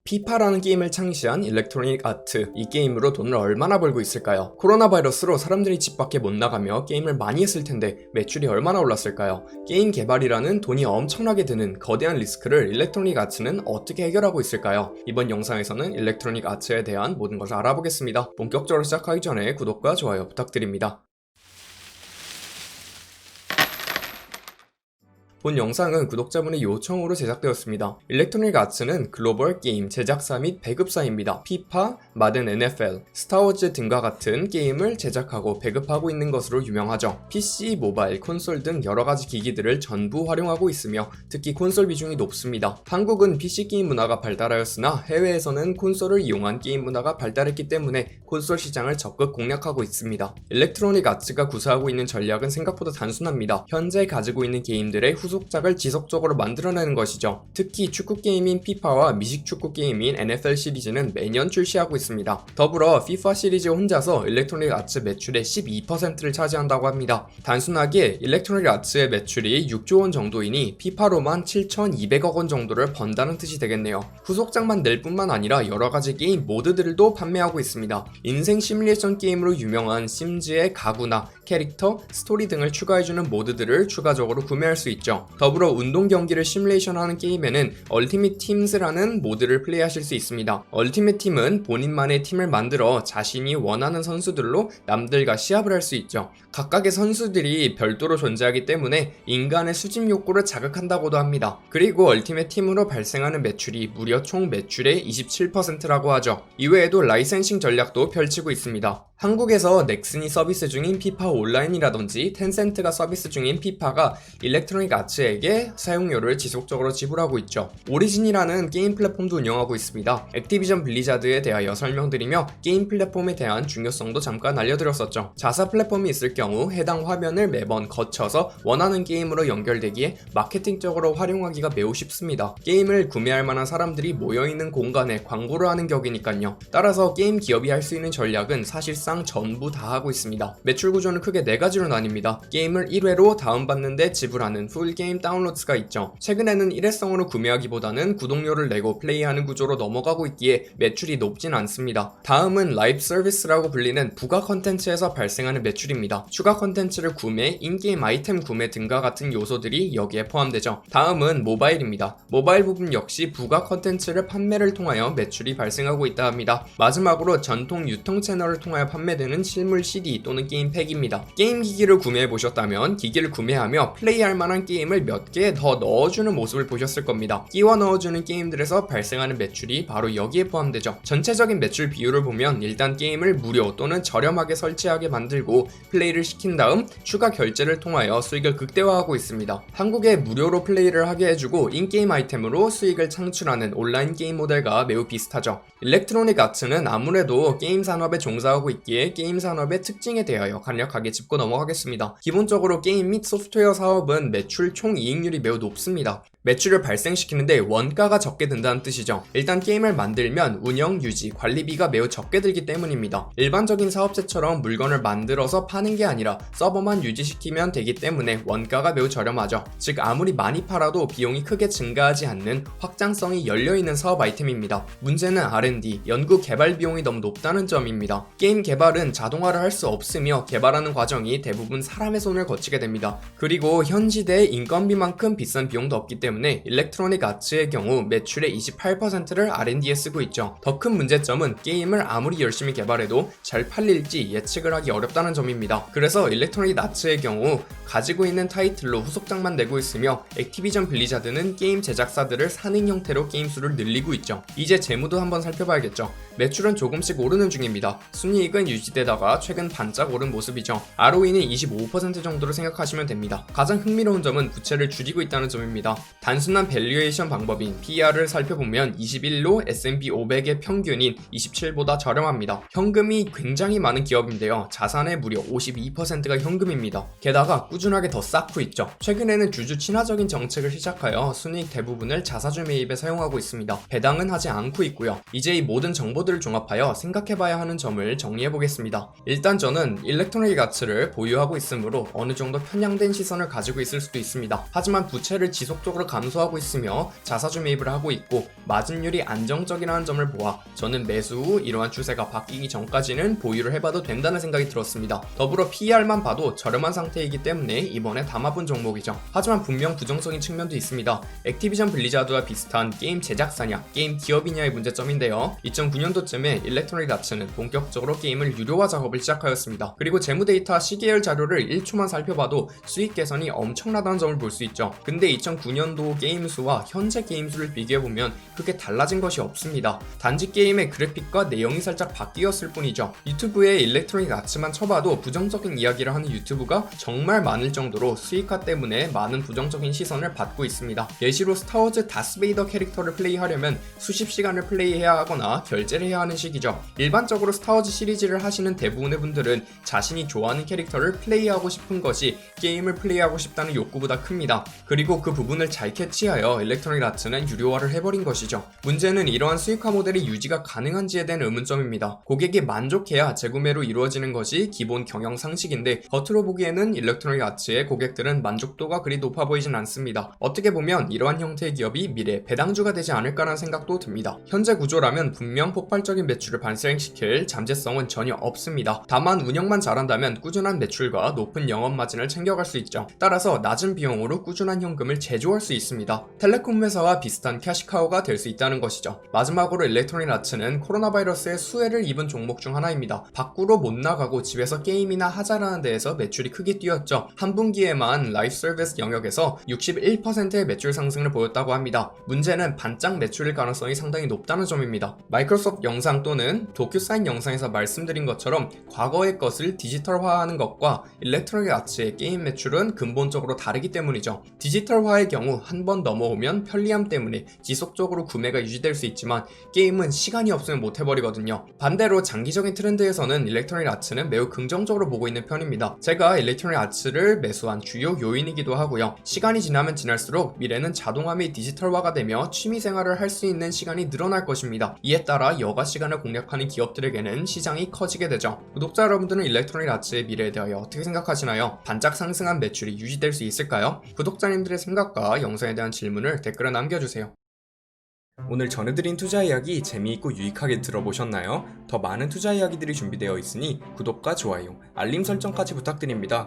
피파라는 게임을 창시한 일렉트로닉 아트, 이 게임으로 돈을 얼마나 벌고 있을까요? 코로나 바이러스로 사람들이 집 밖에 못 나가며 게임을 많이 했을 텐데 매출이 얼마나 올랐을까요? 게임 개발이라는 돈이 엄청나게 드는 거대한 리스크를 일렉트로닉 아트는 어떻게 해결하고 있을까요? 이번 영상에서는 일렉트로닉 아트에 대한 모든 것을 알아보겠습니다. 본격적으로 시작하기 전에 구독과 좋아요 부탁드립니다. 본 영상은 구독자분의 요청으로 제작되었습니다. 일렉트로닉 아츠는 글로벌 게임 제작사 및 배급사입니다. 피파, 마든 NFL, 스타워즈 등과 같은 게임을 제작하고 배급하고 있는 것으로 유명하죠. PC, 모바일, 콘솔 등 여러가지 기기들을 전부 활용하고 있으며 특히 콘솔 비중이 높습니다. 한국은 PC 게임 문화가 발달하였으나 해외에서는 콘솔을 이용한 게임 문화가 발달했기 때문에 콘솔 시장을 적극 공략하고 있습니다. 일렉트로닉 아츠가 구사하고 있는 전략은 생각보다 단순합니다. 현재 가지고 있는 게임들의 후속작을 지속적으로 만들어내는 것이죠. 특히 축구 게임인 피파와 미식 축구 게임인 NFL 시리즈는 매년 출시하고 있습니다. 더불어 FIFA 시리즈 혼자서 일렉트로닉 아츠 매출의 12%를 차지한다고 합니다. 단순하게 일렉트로닉 아츠의 매출이 6조 원 정도이니 피파로만 7,200억 원 정도를 번다는 뜻이 되겠네요. 후속작만 낼 뿐만 아니라 여러가지 게임 모드들도 판매하고 있습니다. 인생 시뮬레이션 게임으로 유명한 심즈의 가구나 캐릭터, 스토리 등을 추가해주는 모드들을 추가적으로 구매할 수 있죠. 더불어 운동 경기를 시뮬레이션하는 게임에는 얼티밋 팀즈라는 모드를 플레이하실 수 있습니다. 얼티밋 팀은 본인만의 팀을 만들어 자신이 원하는 선수들로 남들과 시합을 할 수 있죠. 각각의 선수들이 별도로 존재하기 때문에 인간의 수집 욕구를 자극한다고도 합니다. 그리고 얼티밋 팀으로 발생하는 매출이 무려 총 매출의 27%라고 하죠. 이외에도 라이센싱 전략도 펼치고 있습니다. 한국에서 넥슨이 서비스 중인 피파 온라인이라든지 텐센트가 서비스 중인 피파가 일렉트로닉 아츠에게 사용료를 지속적으로 지불하고 있죠. 오리진이라는 게임 플랫폼도 운영하고 있습니다. 액티비전 블리자드에 대하여 설명드리며 게임 플랫폼에 대한 중요성도 잠깐 알려드렸었죠. 자사 플랫폼이 있을 경우 해당 화면을 매번 거쳐서 원하는 게임으로 연결되기에 마케팅적으로 활용하기가 매우 쉽습니다. 게임을 구매할 만한 사람들이 모여있는 공간에 광고를 하는 격이니까요. 따라서 게임 기업이 할 수 있는 전략은 사실상 전부 다 하고 있습니다. 매출 구조는 크게 4가지로 나뉩니다. 게임을 1회로 다운받는데 지불하는 풀게임 다운로드가 있죠. 최근에는 일회성으로 구매하기보다는 구독료를 내고 플레이하는 구조로 넘어가고 있기에 매출이 높진 않습니다. 다음은 라이브 서비스라고 불리는 부가 컨텐츠에서 발생하는 매출입니다. 추가 컨텐츠를 구매, 인게임 아이템 구매 등과 같은 요소들이 여기에 포함되죠. 다음은 모바일입니다. 모바일 부분 역시 부가 컨텐츠를 판매를 통하여 매출이 발생하고 있다 합니다. 마지막으로 전통 유통 채널을 통하여 판매되는 실물 CD 또는 게임 팩입니다. 게임 기기를 구매해 보셨다면 기기를 구매하며 플레이할 만한 게임을 몇 개 더 넣어주는 모습을 보셨을 겁니다. 끼워 넣어주는 게임들에서 발생하는 매출이 바로 여기에 포함되죠. 전체적인 매출 비율을 보면 일단 게임을 무료 또는 저렴하게 설치하게 만들고 플레이를 시킨 다음 추가 결제를 통하여 수익을 극대화하고 있습니다. 한국에 무료로 플레이를 하게 해주고 인게임 아이템으로 수익을 창출하는 온라인 게임 모델과 매우 비슷하죠. 일렉트로닉 아츠는 아무래도 게임 산업에 종사하고 있기에 게임 산업의 특징에 대하여 간략하게 짚고 넘어가겠습니다. 기본적으로 게임 및 소프트웨어 사업은 매출 총 이익률이 매우 높습니다. 매출을 발생시키는데 원가가 적게 든다는 뜻이죠. 일단 게임을 만들면 운영, 유지, 관리비가 매우 적게 들기 때문입니다. 일반적인 사업체처럼 물건을 만들어서 파는 게 아니라 서버만 유지시키면 되기 때문에 원가가 매우 저렴하죠. 즉 아무리 많이 팔아도 비용이 크게 증가하지 않는 확장성이 열려있는 사업 아이템입니다. 문제는 R&D, 연구 개발 비용이 너무 높다는 점입니다. 게임 개발은 자동화를 할 수 없으며 개발하는 과정이 대부분 사람의 손을 거치게 됩니다. 그리고 현 시대의 인건비만큼 비싼 비용도 없기 때문에 일렉트로닉 아츠의 경우 매출의 28%를 R&D에 쓰고 있죠. 더 큰 문제점은 게임을 아무리 열심히 개발해도 잘 팔릴지 예측을 하기 어렵다는 점입니다. 그래서 일렉트로닉 아츠의 경우 가지고 있는 타이틀로 후속작만 내고 있으며 액티비전 블리자드는 게임 제작사들을 사는 형태로 게임 수를 늘리고 있죠. 이제 재무도 한번 살펴봐야겠죠. 매출은 조금씩 오르는 중입니다. 순이익은 유지되다가 최근 반짝 오른 모습이죠. ROE는 25% 정도로 생각하시면 됩니다. 가장 흥미로운 점은 부채를 줄이고 있다는 점입니다. 단순한 밸류에이션 방법인 PER을 살펴보면 21로 S&P 500의 평균인 27보다 저렴합니다. 현금이 굉장히 많은 기업인데요. 자산의 무려 52%가 현금입니다. 게다가 꾸준하게 더 쌓고 있죠. 최근에는 주주 친화적인 정책을 시작하여 순이익 대부분을 자사주 매입에 사용하고 있습니다. 배당은 하지 않고 있고요. 이제 이 모든 정보들을 종합하여 생각해봐야 하는 점을 정리해보겠습니다. 일단 저는 일렉트로닉 아츠를 보유하고 있으므로 어느 정도 편향된 시선을 가지고 있을 수도 있습니다. 하지만 부채를 지속적으로 감소하고 있으며 자사주 매입을 하고 있고 마진율이 안정적이라는 점을 보아 저는 매수 후 이러한 추세가 바뀌기 전까지는 보유를 해봐도 된다는 생각이 들었습니다. 더불어 PER만 봐도 저렴한 상태이기 때문에 이번에 담아본 종목이죠. 하지만 분명 부정적인 측면도 있습니다. 액티비전 블리자드와 비슷한 게임 제작사냐 게임 기업이냐의 문제점인데요. 2009년도쯤에 일렉트로닉 아츠는 본격적으로 게임을 유료화 작업을 시작하였습니다. 그리고 재무 데이터 시계열 자료를 1초만 살펴봐도 수익 개선이 엄청나다는 점을 볼 수 있죠. 근데 2009년도 게임 수와 현재 게임 수를 비교해보면 크게 달라진 것이 없습니다. 단지 게임의 그래픽과 내용이 살짝 바뀌었을 뿐이죠. 유튜브에 일렉트로닉 아츠만 쳐봐도 부정적인 이야기를 하는 유튜브가 정말 많을 정도로 수익화 때문에 많은 부정적인 시선을 받고 있습니다. 예시로 스타워즈 다스베이더 캐릭터를 플레이하려면 수십 시간을 플레이해야 하거나 결제를 해야 하는 시기죠. 일반적으로 스타워즈 시리즈를 하시는 대부분의 분들은 자신이 좋아하는 캐릭터를 플레이하고 싶은 것이 게임을 플레이하고 싶다는 욕구보다 큽니다. 그리고 그 부분을 잘 캐치하여 일렉트로닉 아츠는 유료화를 해버린 것이죠. 문제는 이러한 수익화 모델이 유지가 가능한지에 대한 의문점입니다. 고객이 만족해야 재구매로 이루어지는 것이 기본 경영 상식인데 겉으로 보기에는 일렉트로닉 아츠의 고객들은 만족도가 그리 높아 보이진 않습니다. 어떻게 보면 이러한 형태의 기업이 미래 배당주가 되지 않을까라는 생각도 듭니다. 현재 구조라면 분명 폭발적인 매출을 발생시킬 잠재성은 전혀 없습니다. 다만 운영만 잘한다면 꾸준한 매출과 높은 영업 마진을 챙겨갈 수 있죠. 따라서 낮은 비용으로 꾸준한 현금을 제조할 수 있습니다. 텔레콤 회사와 비슷한 캐시카우가 될 수 있다는 것이죠. 마지막으로 일렉트로닉 아츠는 코로나 바이러스의 수혜를 입은 종목 중 하나입니다. 밖으로 못 나가고 집에서 게임이나 하자라는 데에서 매출이 크게 뛰었죠. 한 분기에만 라이프 서비스 영역에서 61%의 매출 상승을 보였다고 합니다. 문제는 반짝 매출일 가능성이 상당히 높다는 점입니다. 마이크로소프트 영상 또는 도큐사인 영상에서 말씀드린 것처럼 과거의 것을 디지털화하는 것과 일렉트로닉 아츠의 게임 매출은 근본적으로 다르기 때문이죠. 디지털화의 경우 한 번 넘어오면 편리함 때문에 지속적으로 구매가 유지될 수 있지만 게임은 시간이 없으면 못 해버리거든요. 반대로 장기적인 트렌드에서는 일렉트로닉 아츠는 매우 긍정적으로 보고 있는 편입니다. 제가 일렉트로닉 아츠를 매수한 주요 요인이기도 하고요. 시간이 지나면 지날수록 미래는 자동화 및 디지털화가 되며 취미생활을 할 수 있는 시간이 늘어날 것입니다. 이에 따라 여가 시간을 공략하는 기업들에게는 시장이 커지게 되죠. 구독자 여러분들은 일렉트로닉 아츠의 미래에 대하여 어떻게 생각하시나요? 반짝 상승한 매출이 유지될 수 있을까요? 구독자님들의 생각과 영상에 대한 질문을 댓글에 남겨주세요. 오늘 전해드린 투자 이야기 재미있고 유익하게 들어보셨나요? 더 많은 투자 이야기들이 준비되어 있으니 구독과 좋아요, 알림 설정까지 부탁드립니다.